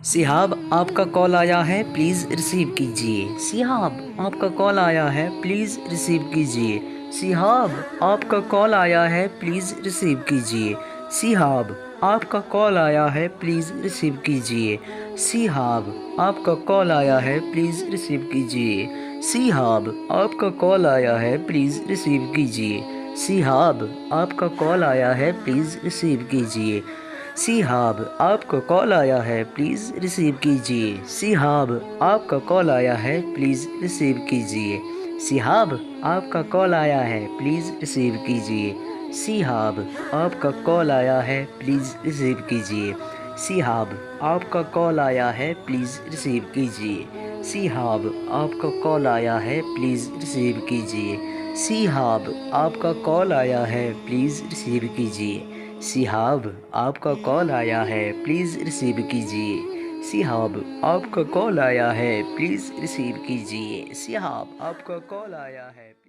सिहाब आपका कॉल आया है, प्लीज़ रिसीव कीजिए। सिहाब आपका कॉल आया है, प्लीज़ रिसीव कीजिए। सिहाब आपका कॉल आया है, प्लीज़ रिसीव कीजिए। सिहाब आपका कॉल आया है, प्लीज़ रिसीव कीजिए। सिहाब आपका कॉल आया है, प्लीज़ रिसीव कीजिए। सिहाब आपका कॉल आया है, प्लीज़ रिसीव कीजिए। सिहाब आपका कॉल आया है, प्लीज़ रिसीव कीजिए। सिहाब आपका कॉल आया है, प्लीज़ रिसीव कीजिए। सिहाब आपका कॉल आया है, प्लीज़ रिसीव कीजिए। सिहाब आपका कॉल आया है, प्लीज़ रिसीव कीजिए। सिहाब आपका कॉल आया है, प्लीज़ रिसीव कीजिए। सिहाब आपका कॉल आया है, प्लीज़ रिसीव कीजिए। सिहाब आपका कॉल आया है, प्लीज़ रिसीव कीजिए। सिहाब आपका कॉल आया है, प्लीज़ रिसीव कीजिए। सिहाब आपका कॉल आया है, प्लीज़ रिसीव कीजिए। सिहाब आपका कॉल आया है, प्लीज़ रिसीव कीजिए। सिहाब आपका कॉल आया है।